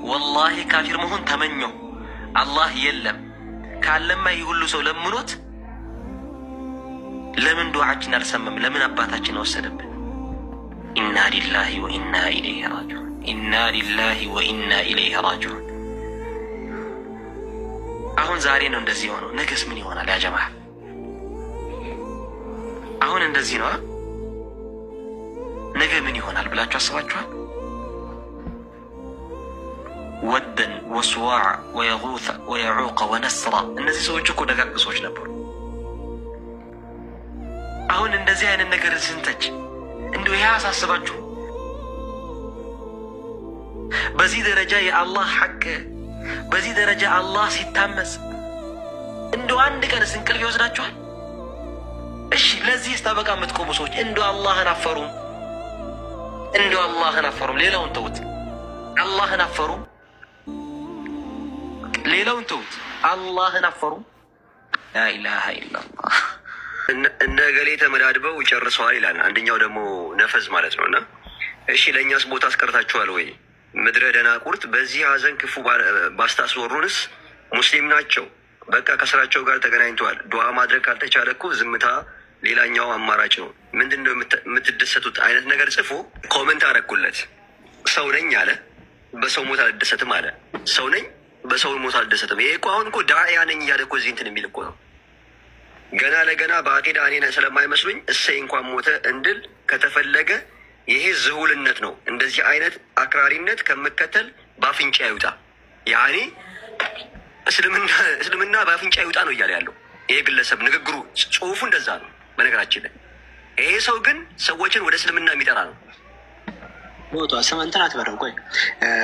ወላሂ ካፊር መሆን ተመኘው። አላህ የለም ካለማ ይህ ሁሉ ሰው ለምኖት ለምን ዱዓችን አልሰማም? ለምን አባታችን ወሰደብን? ኢና ሊላሂ ወኢና ኢለይሂ ራጂዑን። ኢና ሊላሂ ወኢና ኢለይሂ ራጂዑን። አሁን ዛሬ ነው እንደዚህ ሆነው፣ ነገስ ምን ይሆናል? ያ ጀማዓ አሁን እንደዚህ ነው፣ ነገ ምን ይሆናል ብላችሁ አስባችኋል? ወደን ወስዋዕ ወየጉተ ወየዑቀ ወነስራ፣ እነዚህ ሰዎች እኮ ደጋግ ሰዎች ነበሩ። አሁን እንደዚህ አይነት ነገር ስንተች እንዲሁ ይህ አሳስባችሁ? በዚህ ደረጃ የአላህ ሐቅ፣ በዚህ ደረጃ አላህ ሲታመስ እንዲሁ አንድ ቀንስ እንቅልፍ ይወስዳችኋል? እሺ ለዚህ ስታበቃ የምትቆሙ ሰዎች እንዲሁ አላህን አፈሩም? እንዲሁ አላህን አፈሩም? ሌላውን ተውት፣ አላህን አፈሩም? ሌላውን ተውት፣ አላህን አፈሩም? ላኢላሃ ኢላላህ። እነ ገሌ ተመዳድበው ጨርሰዋል ይላል። አንደኛው ደግሞ ነፈዝ ማለት ነው። እና እሺ ለእኛስ ቦታ አስቀርታችኋል ወይ? ምድረ ደናቁርት በዚህ ሀዘን ክፉ ባስታስወሩንስ ሙስሊም ናቸው። በቃ ከስራቸው ጋር ተገናኝተዋል። ዱዓ ማድረግ ካልተቻለ እኮ ዝምታ ሌላኛው አማራጭ ነው። ምንድን ነው የምትደሰቱት አይነት ነገር ጽፎ ኮመንት አረኩለት። ሰው ነኝ አለ፣ በሰው ሞት አልደሰትም አለ። ሰው ነኝ በሰው ሞት አልደሰትም። ይሄ እኮ አሁን እኮ ዳዕያ ነኝ እያለ እኮ እዚህ እንትን የሚል እኮ ነው። ገና ለገና በአቂዳ እኔ ስለማይመስሉኝ እሰይ እንኳን ሞተ እንድል ከተፈለገ ይሄ ዝሁልነት ነው። እንደዚህ አይነት አክራሪነት ከምከተል በአፍንጫ ይውጣ። ያኔ እስልምና በአፍንጫ ይውጣ ነው እያለ ያለው ይሄ ግለሰብ። ንግግሩ ጽሁፉ እንደዛ ነው። በነገራችን ላይ ይሄ ሰው ግን ሰዎችን ወደ እስልምና የሚጠራ ነው። ሞቷ ስም እንትን አትበረው። ቆይ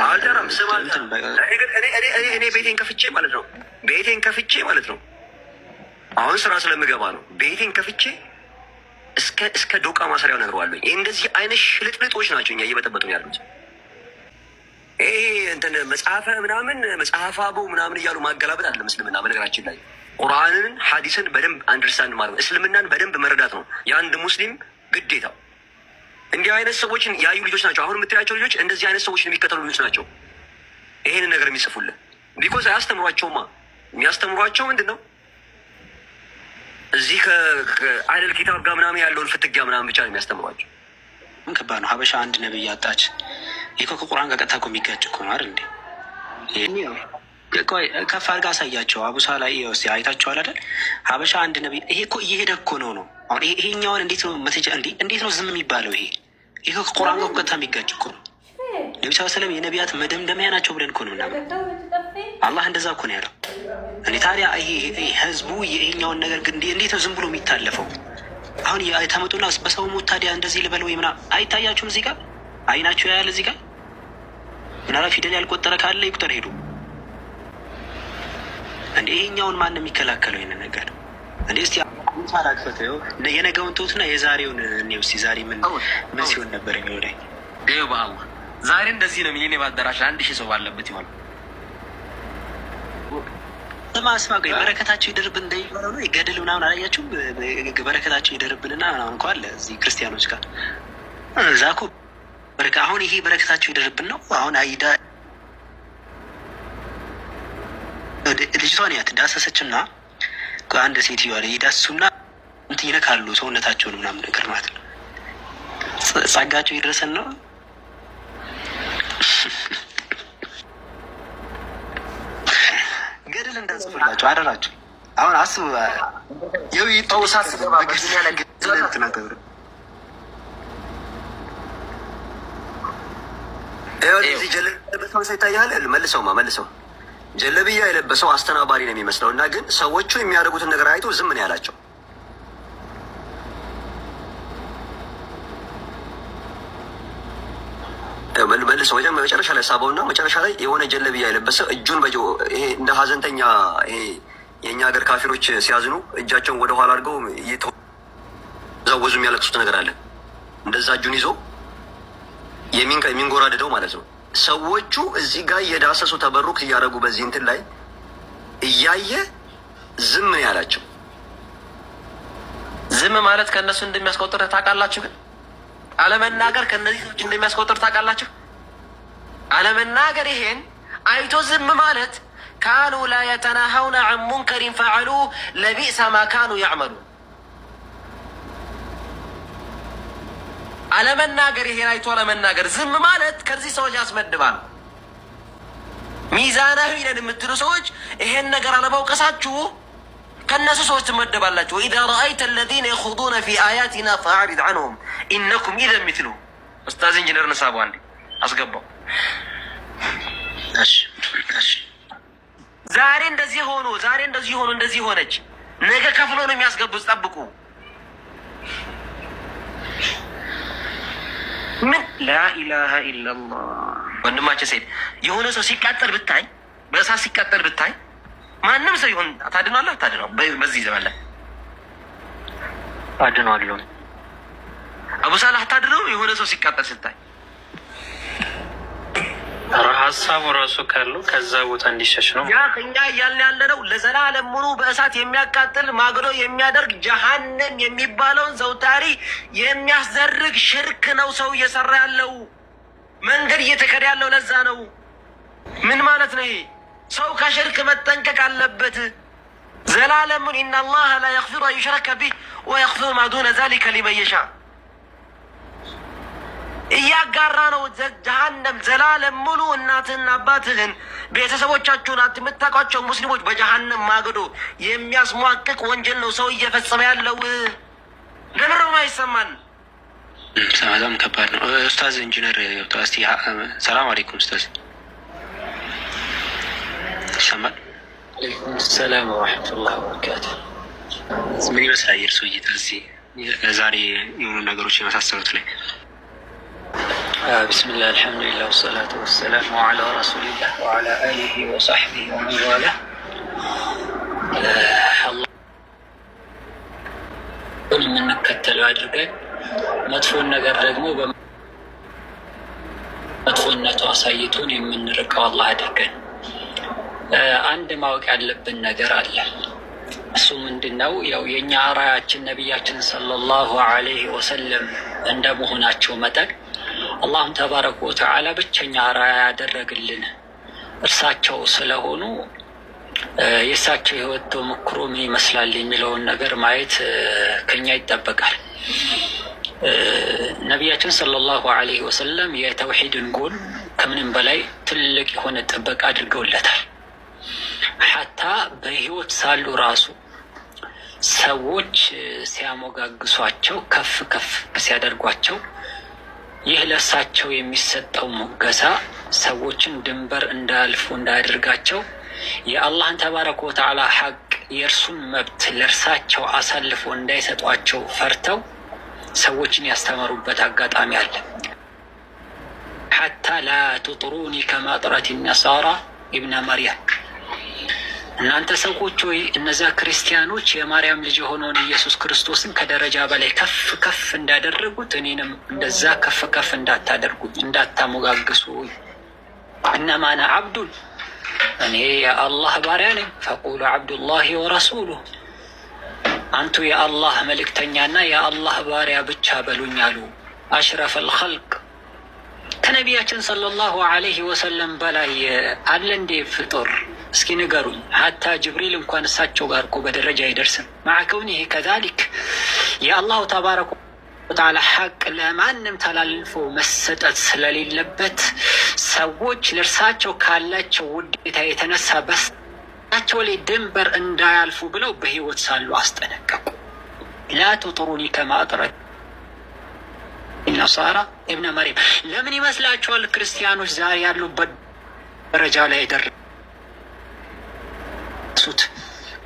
አልጠራም። ስም እኔ ቤቴን ከፍቼ ማለት ነው። ቤቴን ከፍቼ ማለት ነው። አሁን ስራ ስለምገባ ነው። ቤቴን ከፍቼ እስከ ዶቃ ማሰሪያው ነግረዋለሁ። ይህ እንደዚህ አይነት ሽልጥልጦች ናቸው እኛ እየበጠበጡ ያሉት። ይሄ እንትን መጽሐፈ ምናምን መጽሐፈ አበው ምናምን እያሉ ማገላበጥ አለ እስልምና። በነገራችን ላይ ቁርአንን ሐዲስን በደንብ አንደርስታንድ ማድረግ እስልምናን በደንብ መረዳት ነው የአንድ ሙስሊም ግዴታው። እንዲህ አይነት ሰዎችን ያዩ ልጆች ናቸው አሁን የምታያቸው ልጆች። እንደዚህ አይነት ሰዎችን የሚከተሉ ልጆች ናቸው ይሄንን ነገር የሚጽፉልን። ቢኮዝ አያስተምሯቸውማ። የሚያስተምሯቸው ምንድን ነው? እዚህ ከአይደል ኪታብ ጋር ምናምን ያለውን ፍትጊያ ምናምን ብቻ ነው የሚያስተምሯቸው። ምን ከባድ ነው። ሀበሻ አንድ ነብይ አጣች። ይህ ከቁርአን ጋር ቀጥታ እኮ የሚጋጭ እኮ ነው አይደል እንዴ? ከፍ አድርጋ አሳያቸው። አቡሳ ላይ ስ አይታቸዋል አይደል? ሀበሻ አንድ ነብይ። ይሄ እኮ እየሄደ እኮ ነው። አሁን ይሄኛውን እንዴት ነው መተጃ እንዴት ነው ዝም የሚባለው? ይሄ ከቁርአን ጋር ቀጥታ የሚጋጭ እኮ ነው። ነቢ ስ ሰለም የነቢያት መደምደሚያ ናቸው ብለን እኮ ነው ምናምን። አላህ እንደዛ እኮ ነው ያለው። እንዴ ታዲያ ይሄ ህዝቡ ይሄኛውን ነገር ግን እንዴት ነው ዝም ብሎ የሚታለፈው? አሁን ተመጡና በሰው ሞት ታዲያ እንደዚህ ልበል ወይ ምናምን አይታያችሁም? እዚህ ጋር አይናችሁ ያያል። እዚህ ጋር ምናልባት ፊደል ያልቆጠረ ካለ ይቁጠር ሄዱ። እንዴ ይሄኛውን ማን ነው የሚከላከለው? ይሄንን ነገር እንዴ እስቲ ታላክፈተው የነገውን ተውትና የዛሬውን እኔው እስቲ ዛሬ ምን ሲሆን ነበር የሚሆነው? ይኸው በአላህ ዛሬ እንደዚህ ነው የሚለኝ። ባደራሽ 1000 ሰው ባለበት ይሆናል። ስማ ቆይ በረከታቸው ይደርብን እንደሚባለው ነው። የገድል ምናምን አላያችሁም? በረከታቸው ይደርብንና ምናምን እኮ አለ እዚህ ክርስቲያኖች ጋር እዛ እኮ አሁን ይሄ በረከታቸው ይደርብን ነው። አሁን አይዳ ልጅቷን ያት ዳሰሰችና አንድ ሴትዮዋ ላይ ይዳሱና እንትን ይነካሉ ሰውነታቸውን ምናምን ነገር ማለት ነው። ጸጋቸው ይድረሰን ነው። ገድል እንዳጽፍላቸው አደራቸው። አሁን አስቡ የው ይተውሳስ በግድያ ላይ ገድል ተናገሩ። እዚህ ጀለበሰው ይታያል። መልሰው ጀለብያ የለበሰው አስተናባሪ ነው የሚመስለው እና ግን ሰዎቹ የሚያደርጉትን ነገር አይቶ ዝም ነው ያላቸው። መልሰው መጨረሻ ላይ ሳበውና መጨረሻ ላይ የሆነ ጀለብያ የለበሰ እጁን ይሄ እንደ ሀዘንተኛ ይሄ የእኛ ሀገር ካፊሮች ሲያዝኑ እጃቸውን ወደ ኋላ አድርገው እየተዛወዙ የሚያለቅሱት ነገር አለ። እንደዛ እጁን ይዞ የሚንጎራድደው ማለት ነው። ሰዎቹ እዚህ ጋር እየዳሰሱ ተበሩክ እያደረጉ በዚህ እንትን ላይ እያየ ዝም ያላቸው። ዝም ማለት ከእነሱ እንደሚያስቆጥር ታውቃላችሁ? ግን አለመናገር ከእነዚህ ሰዎች እንደሚያስቆጥር ታውቃላችሁ? አለመናገር ይሄን አይቶ ዝም ማለት ካኑ ላ የተናሀውነ ዐን ሙንከሪን ፈዐሉ ለቢእሰ ማ ካኑ ያዕመሉ። አለመናገር ይሄን አይቶ አለመናገር ዝም ማለት ከዚህ ሰዎች ያስመድባል። ሚዛናዊ ነን የምትሉ ሰዎች ይሄን ነገር አለማውቀሳችሁ ከእነሱ ሰዎች ትመደባላችሁ። ወኢዛ ረአይተ አለዚነ የኹዱነ ፊ አያቲና ፈአዕሪድ ዐንሁም ኢነኩም ኢዘን ሚስሉሁም። ኡስታዝ ኢንጂነር ንሳቡ አንዴ አስገባው። ዛሬ እንደዚህ ሆኖ እንደዚህ ሆነች፣ ነገ ከፍሎ ነው የሚያስገቡት። ጠብቁ። ምን ላኢላሃ ኢለላህ። ወንድማችን ሴት የሆነ ሰው ሲቃጠል ብታይ፣ በእሳት ሲቃጠል ብታይ፣ ማንም ሰው ይሁን ታድኗለህ? ታድነው? በዚህ ዘመን ላይ አድኗለሁ። አቡ ሳላህ ታድነው? የሆነ ሰው ሲቃጠል ስታይ ሀሳቡ ራሱ ካለው ከዛ ቦታ እንዲሸሽ ነው። ያ እኛ እያልን ያለ ነው። ለዘላለም ሙሉ በእሳት የሚያቃጥል ማግዶ የሚያደርግ ጀሀነም የሚባለውን ዘውታሪ የሚያስደርግ ሽርክ ነው ሰው እየሰራ ያለው፣ መንገድ እየተከደ ያለው። ለዛ ነው። ምን ማለት ነው ይሄ? ሰው ከሽርክ መጠንቀቅ አለበት። ዘላለሙን ኢነላህ ላ የግፊሩ አን ዩሽረከ ቢህ ወየግፊሩ ማ ዱነ ዛሊከ ሊመን የሻ። እያጋራ ነው ጀሀነም ዘላለም ሙሉ እናትህን፣ አባትህን፣ ቤተሰቦቻችሁን የምታውቋቸው ሙስሊሞች በጀሀነም ማገዶ የሚያስሟቅቅ ወንጀል ነው ሰው እየፈጸመ ያለው። ለምረው አይሰማን። በጣም ከባድ ነው። ኡስታዝ ኢንጂነር እስቲ ሰላም አለይኩም ኡስታዝ። ይሰማል? ሰላም ወረሕመቱላሂ ወበረካቱ። ምን ይመስላል የእርሱ እይታ እዚህ ዛሬ የሆኑ ነገሮች የመሳሰሉት ላይ? ቢስሚላህ አልሐምዱሊላህ ወሰላቱ ወሰላሙ ዐላ ረሱሊላህ ወዐላ አሊሂ ወሰሕቢሂ ወመን ዋላህ። አላህን የምንከተለው አድርገን መጥፎን ነገር ደግሞ በመጥፎነቱ አሳይቶን የምንርቀው አላህ አድርገን። አንድ ማወቅ ያለብን ነገር አለ። እሱ ምንድን ነው? ያው የእኛ አርአያችን ነቢያችን ሰለላሁ ዐለይሂ ወሰለም እንደመሆናቸው መጠን አላህም ተባረከ ወተዓላ ብቸኛ አርአያ ያደረግልን እርሳቸው ስለሆኑ የእሳቸው ህይወት ተሞክሮ ምን ይመስላል የሚለውን ነገር ማየት ከኛ ይጠበቃል። ነቢያችን ሰለላሁ ዐለይሂ ወሰለም የተውሂድን ጎን ከምንም በላይ ትልቅ የሆነ ጥበቃ አድርገውለታል። ሐታ በህይወት ሳሉ ራሱ ሰዎች ሲያሞጋግሷቸው፣ ከፍ ከፍ ሲያደርጓቸው ይህ ለእሳቸው የሚሰጠው ሙገሳ ሰዎችን ድንበር እንዳያልፉ እንዳያደርጋቸው የአላህን ተባረከ ወተዓላ ሐቅ የእርሱን መብት ለእርሳቸው አሳልፎ እንዳይሰጧቸው ፈርተው ሰዎችን ያስተማሩበት አጋጣሚ አለ። ሐታ ላ ቱጥሩኒ ከማ ጥረት ነሳራ ኢብነ መርየም፣ እናንተ ሰዎች ሆይ እነዚያ ክርስቲያኖች የማርያም ልጅ የሆነውን ኢየሱስ ክርስቶስን ከደረጃ በላይ ከፍ ከፍ እንዳደረጉት እኔንም እንደዛ ከፍ ከፍ እንዳታደርጉት፣ እንዳታሞጋግሱ። እነማ አነ አብዱን፣ እኔ የአላህ ባሪያ ነኝ። ፈቁሉ አብዱላሂ ወረሱሉህ፣ አንቱ የአላህ መልእክተኛና የአላህ ባሪያ ብቻ በሉኝ አሉ። አሽረፈል ኸልቅ፣ ከነቢያችን ሰለላሁ ዐለይሂ ወሰለም በላይ አለ እንዴ ፍጡር? እስኪ ንገሩኝ። ሀታ ጅብሪል እንኳን እሳቸው ጋር እኮ በደረጃ አይደርስም። ማዕከውኒህ ከዛሊክ የአላሁ ተባረከ ወተዓላ ሐቅ ለማንም ተላልፎ መሰጠት ስለሌለበት ሰዎች ለእርሳቸው ካላቸው ውዴታ የተነሳ በሳቸው ላይ ድንበር እንዳያልፉ ብለው በህይወት ሳሉ አስጠነቀቁ። ላ ቱጥሩኒ ከማ አጥረት ነሳራ ኢብነ መርየም። ለምን ይመስላችኋል ክርስቲያኖች ዛሬ ያሉበት ደረጃ ላይ የደረሱት?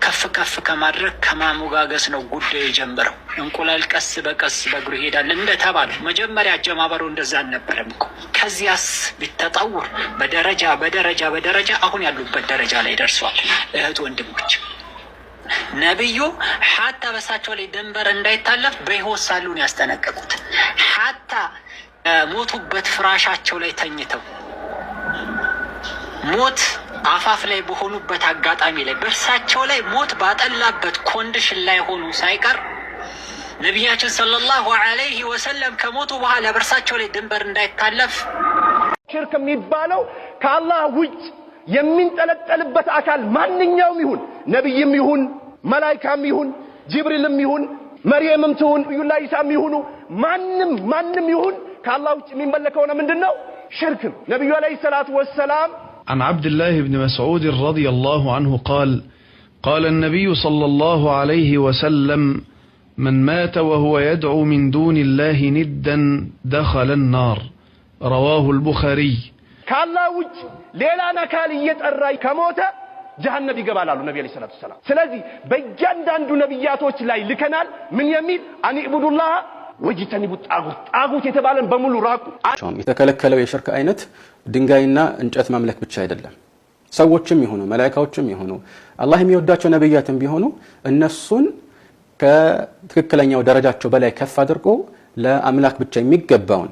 ከፍ ከፍ ከማድረግ ከማሞጋገስ ነው ጉዳዩ የጀመረው። እንቁላል ቀስ በቀስ በእግሩ ይሄዳል እንደተባለው መጀመሪያ አጀማመሩ እንደዛ አልነበረም እኮ። ከዚያስ ቢተጠውር በደረጃ በደረጃ በደረጃ አሁን ያሉበት ደረጃ ላይ ደርሷል። እህት ወንድሞች፣ ነቢዩ ሀታ በሳቸው ላይ ድንበር እንዳይታለፍ በሕይወት ሳሉን ያስጠነቀቁት። ሀታ ሞቱበት ፍራሻቸው ላይ ተኝተው ሞት አፋፍ ላይ በሆኑበት አጋጣሚ ላይ በእርሳቸው ላይ ሞት ባጠላበት ኮንዲሽን ላይ ሆኑ ሳይቀር ነቢያችን ሰለላሁ ዐለይሂ ወሰለም ከሞቱ በኋላ በእርሳቸው ላይ ድንበር እንዳይታለፍ ሽርክ የሚባለው ከአላህ ውጭ የሚንጠለጠልበት አካል ማንኛውም ይሁን ነብይም ይሁን መላእክትም ይሁን ጅብሪልም ይሁን መርየምም ትሁን ኢየሱስ ኢሳም ይሁኑ ማንም ይሁን ከአላህ ውጭ የሚመለከው ነው ምንድነው ሽርክ ነብዩ አለይሂ ሰላቱ ወሰላም عن عبد الله بن مسعود رضي الله عنه قال النبي صلى الله عليه وسلم من مات وهو يدعو من دون الله ندا دخل النار رواه البخاري كالله وجه ليلانا كالي يتقرأي كموتا جهنم يقبال له النبي عليه الصلاة والسلام سلازي بجاندو نبياتوች ላይ ልከናል ምን የሚል አን ኢብዱላህ ወጅተኒቡ ጣጉት የተባለን በሙሉ ራቁ የተከለከለው የሽርክ አይነት ድንጋይና እንጨት ማምለክ ብቻ አይደለም ሰዎችም ይሁኑ መላእክቶችም ይሁኑ አላህ የሚወዳቸው ነብያትም ቢሆኑ እነሱን ከትክክለኛው ደረጃቸው በላይ ከፍ አድርጎ ለአምላክ ብቻ የሚገባውን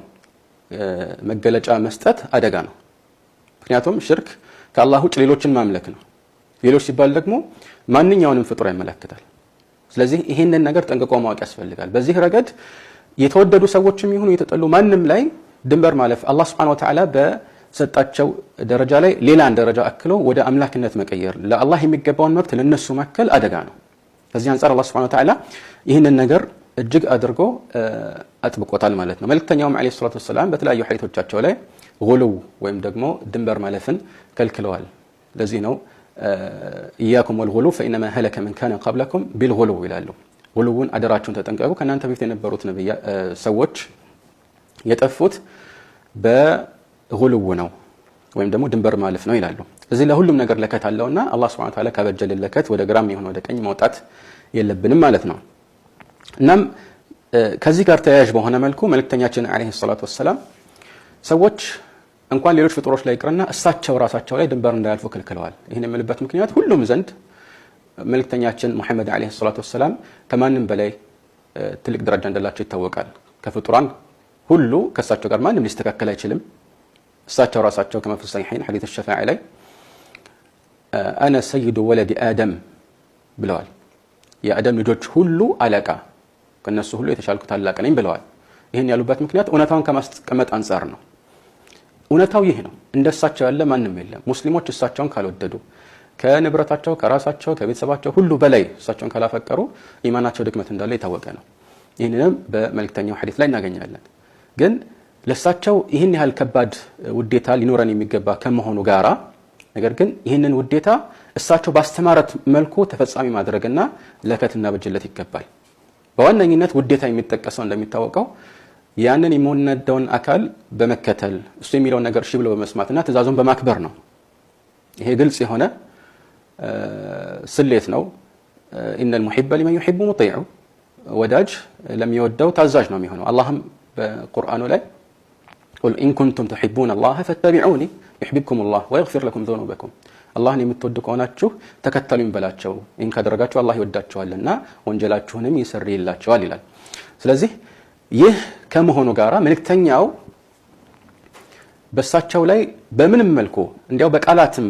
መገለጫ መስጠት አደጋ ነው ምክንያቱም ሽርክ ከአላህ ውጭ ሌሎችን ማምለክ ነው ሌሎች ሲባል ደግሞ ማንኛውንም ፍጡር ያመለክታል ስለዚህ ይሄንን ነገር ጠንቅቆ ማወቅ ያስፈልጋል በዚህ ረገድ የተወደዱ ሰዎችም ይሁኑ የተጠሉ ማንንም ላይ ድንበር ማለፍ አላህ Subhanahu Wa Ta'ala በሰጣቸው ደረጃ ላይ ሌላን ደረጃ አክሎ ወደ አምላክነት መቀየር ለአላህ የሚገባውን መብት ለነሱ ማከል አደጋ ነው ከዚህ አንፃር አላህ Subhanahu Wa Ta'ala ይሄንን ነገር እጅግ አድርጎ አጥብቆታል ማለት ነው መልእክተኛውም አለይሂ ሰላቱ ወሰለም በተለያዩ ሐዲሶቻቸው ላይ ጉሉው ወይም ደግሞ ድንበር ማለፍን ከልክለዋል ለዚህ ነው ኢያኩም ወልጉሉ فإنما هلك من كان قبلكم بالغلو ይላሉ ጉሉውን አደራችሁን ተጠንቀቁ ከናንተ በፊት የነበሩት ነብያ ሰዎች የጠፉት በጉሉው ነው ወይም ደግሞ ድንበር ማለፍ ነው ይላሉ እዚህ ለሁሉም ነገር ለከት አለውና አላህ Subhanahu Wa Ta'ala ካበጀልን ለከት ወደ ግራም ይሁን ወደ ቀኝ መውጣት የለብንም ማለት ነው እናም ከዚህ ጋር ተያያዥ በሆነ መልኩ መልእክተኛችን አለይሂ ሰላቱ ወሰለም ሰዎች እንኳን ሌሎች ፍጡሮች ላይ ይቅርና እሳቸው ራሳቸው ላይ ድንበር እንዳያልፉ ከልክለዋል ይሄን የምልበት ምክንያት ሁሉም ዘንድ መልእክተኛችን መሐመድ አለይሂ ሰላቱ ወሰለም ከማንም በላይ ትልቅ ደረጃ እንዳላቸው ይታወቃል ከፍጡራን ሁሉ ከእሳቸው ጋር ማንም ሊስተካከል አይችልም እሳቸው ራሳቸው ከመፍስ ሰሒሐይን ሐዲስ الشفاعة ላይ انا سيد ولد ادم ብለዋል የአደም ልጆች ሁሉ አለቃ ከነሱ ሁሉ የተሻልኩ ታላቅ ነኝ ብለዋል ይሄን ያሉበት ምክንያት ኡነታውን ከማስቀመጥ አንፃር ነው ኡነታው ይሄ ነው እንደሳቸው ያለ ማንንም የለም ሙስሊሞች እሳቸውን ካልወደዱ ከንብረታቸው ከራሳቸው ከቤተሰባቸው ሁሉ በላይ እሳቸውን ካላፈቀሩ ኢማናቸው ድክመት እንዳለ የታወቀ ነው ይሄንንም በመልእክተኛው ሐዲስ ላይ እናገኛለን ግን ለሳቸው ይሄን ያህል ከባድ ውዴታ ሊኖረን የሚገባ ከመሆኑ ጋራ ነገር ግን ይሄንን ውዴታ እሳቸው ባስተማረት መልኩ ተፈጻሚ ማድረግና ለከትና በጅለት ይገባል በዋነኝነት ውዴታ የሚጠቀሰው እንደሚታወቀው ያንን የሚወነደውን አካል በመከተል እሱ የሚለው ነገር እሺ ብሎ በመስማትና ትእዛዙን በማክበር ነው ይሄ ግልጽ የሆነ ስሌት ነው ان المحب لمن يحب مطيع ወዳጅ ለሚወደው ታዛዥ ነው የሚሆነው አላህም በቁርአኑ ላይ قل ان كنتم تحبون الله فاتبعوني يحببكم الله ويغفر لكم ذنوبكم አላህን የምትወዱ ከሆናችሁ ተከተሉኝ በላቸው ይህን ካደረጋችሁ አላህ ይወዳችኋልና ወንጀላችሁንም ይሰርይላችኋል ይላል ስለዚህ ይህ ከመሆኑ ጋራ መልእክተኛው በሳቸው ላይ በምንም መልኩ እንዲያው በቃላትም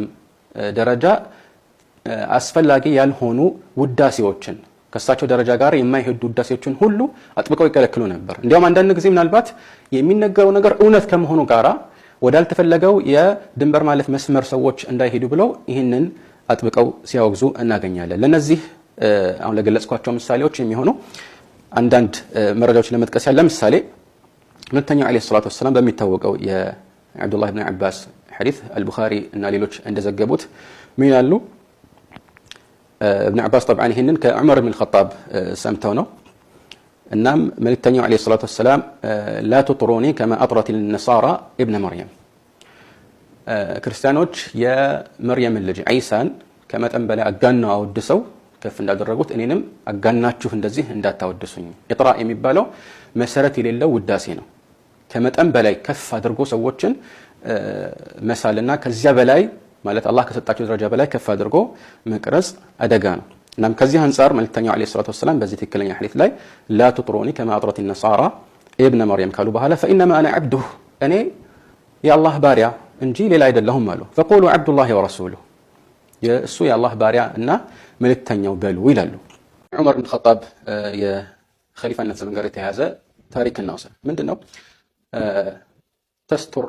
ደረጃ አስፈላጊ ያልሆኑ ውዳሴዎችን ከሳቸው ደረጃ ጋር የማይሄዱ ውዳሴዎችን ሁሉ አጥብቀው ይከለክሉ ነበር እንዲያውም አንዳንድ ጊዜ ምናልባት የሚነገረው ነገር እውነት ከመሆኑ ጋራ ወዳልተፈለገው የድንበር ማለፍ መስመር ሰዎች እንዳይሄዱ ብለው ይህንን አጥብቀው ሲያወግዙ እናገኛለን ለነዚህ አሁን ለገለጽኳቸው ምሳሌዎች የሚሆኑ አንዳንድ መረጃዎች ለመጥቀስ ያለ ምሳሌ መልእክተኛው አለይሂ ሰላቱ ወሰለም በሚታወቀው የአብዱላህ ኢብኑ አባስ ሐዲስ አልቡኻሪ እና ሌሎች እንደዘገቡት ምን ይላሉ ابن عباس طبعا ይሄንን ከዑመር ኢብኑ الخطاب ሰምተው ነው እናም መልእክተኛው አለይሂ ሰላቱ ወሰለም لا تطروني كما اطرت النصارى ابن مريم ክርስቲያኖች የመርየም ልጅ ዒሳን ከመጠን በላይ አጋናው አወድሰው ከፍ እንዳደረጉት እኔንም አጋናችሁ እንደዚህ እንዳታወድሱኝ ኢጥራ የሚባለው መሰረት የሌለው ውዳሴ ነው ከመጠን በላይ ከፍ አድርጎ ሰዎችን መሳልና ከዚያ በላይ ማለት አላህ ከሰጣቸው ደረጃ በላይ ከፍ አድርጎ መቅረጽ አደጋ ነው እናም ከዚህ አንፃር መልእክተኛው አለይሂ ሰላቱ ወሰለም በዚህ ትክክለኛ ሐዲስ ላይ لا تطروني كما اطرت النصارى ابن مريم ካሉ በኋላ فانما انا عبده እኔ የአላህ ባሪያ እንጂ ሌላ አይደለሁም አሉ فقولوا عبد الله ورسوله የእሱ የአላህ ባሪያ እና መልእክተኛው በሉ ይላሉ ዑመር ኢብኑ الخطاب የኸሊፋነት ዘመን ጋር የተያዘ ታሪክ እናውሳ ምንድነው ተስቱር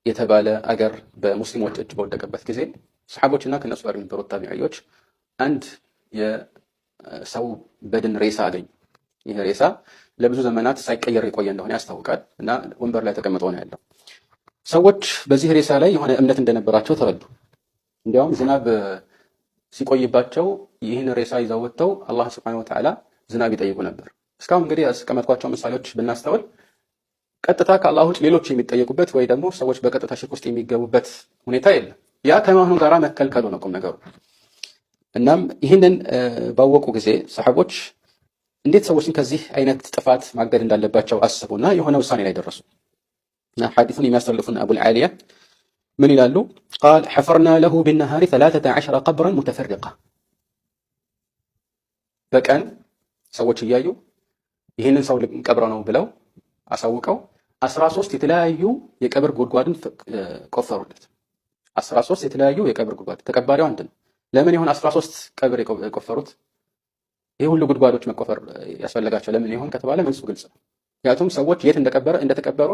የተባለ አገር በሙስሊሞች እጅ በወደቀበት ጊዜ ሰሓቦችና ከነሱ ጋር የነበሩት ታቢዒዎች አንድ የሰው በድን ሬሳ አገኙ። ይህ ሬሳ ለብዙ ዘመናት ሳይቀየር የቆየ እንደሆነ ያስታውቃል እና ወንበር ላይ ተቀምጦ ነው ያለው። ሰዎች በዚህ ሬሳ ላይ የሆነ እምነት እንደነበራቸው ተረዱ። እንዲያውም ዝናብ ሲቆይባቸው ይህን ሬሳ ይዘው ወጥተው አላህ ሱብሓነሁ ወተዓላ ዝናብ ይጠይቁ ነበር። እስካሁን እንግዲህ ያስቀመጥኳቸው ምሳሌዎች ብናስተውል ቀጥታ ከአላህ ውጭ ሌሎች የሚጠየቁበት ወይ ደግሞ ሰዎች በቀጥታ ሽርክ ውስጥ የሚገቡበት ሁኔታ የለም። ያ ከመሆኑ ጋር መከልከሉ ነው ቁም ነገሩ። እናም ይህንን ባወቁ ጊዜ ሰሓቦች እንዴት ሰዎችን ከዚህ አይነት ጥፋት ማገድ እንዳለባቸው አስቡና የሆነ ውሳኔ ላይ ደረሱ እና ሐዲሱን የሚያስተላልፉን አቡል ዓሊያ ምን ይላሉ? ቃል ሐፈርና ለሁ ቢነሃሪ 13 ቀብረን ሙተፈሪቃ፣ በቀን ሰዎች እያዩ ይህንን ሰው ቀብረው ነው ብለው አሳውቀው 13 የተለያዩ የቀብር ጉድጓድን ቆፈሩለት። 13 የተለያዩ የቀብር ጉድጓድ፣ ተቀባሪው አንድ ነው። ለምን ይሆን 13 ቀብር የቆፈሩት? ይህ ሁሉ ጉድጓዶች መቆፈር ያስፈልጋቸው ለምን ይሆን ከተባለ መልሱ ግልጽ ነው። ምክንያቱም ሰዎች የት እንደተቀበሩ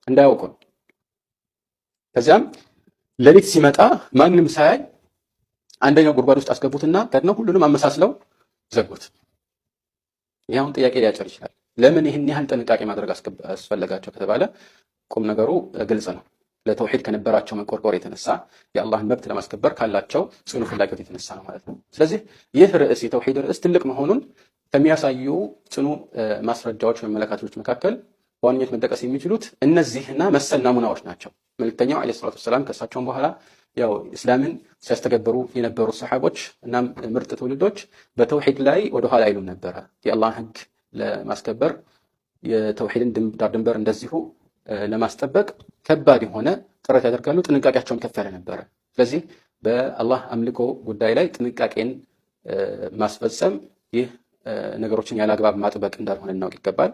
እንዳያውቁ ነው። ከዚያም ሌሊት ሲመጣ ማንም ሳያይ አንደኛው ጉድጓድ ውስጥ አስገቡትና ከድነው ሁሉንም አመሳስለው ዘጉት። ይኸውን ጥያቄ ሊያጭር ይችላል። ለምን ይህን ያህል ጥንቃቄ ማድረግ አስፈለጋቸው ከተባለ ቁም ነገሩ ግልጽ ነው። ለተውሂድ ከነበራቸው መቆርቆር የተነሳ የአላህን መብት ለማስከበር ካላቸው ጽኑ ፍላጎት የተነሳ ነው ማለት ነው። ስለዚህ ይህ ርዕስ የተውሂድ ርዕስ ትልቅ መሆኑን ከሚያሳዩ ጽኑ ማስረጃዎች መመለካቶች መካከል በዋነኝነት መጠቀስ የሚችሉት እነዚህና መሰል ናሙናዎች ናቸው። መልእክተኛው ዓለይሂ ሰላቱ ወሰላም ከእሳቸውም በኋላ ያው እስላምን ሲያስተገብሩ የነበሩ ሰሓቦች እናም ምርጥ ትውልዶች በተውሂድ ላይ ወደኋላ አይሉም ነበረ። የአላህን ህግ ለማስከበር የተውሂድን ዳር ድንበር እንደዚሁ ለማስጠበቅ ከባድ የሆነ ጥረት ያደርጋሉ። ጥንቃቄያቸውን ከፍ ያለ ነበረ። ስለዚህ በአላህ አምልኮ ጉዳይ ላይ ጥንቃቄን ማስፈጸም ይህ ነገሮችን ያለ አግባብ ማጥበቅ እንዳልሆነ እናውቅ ይገባል።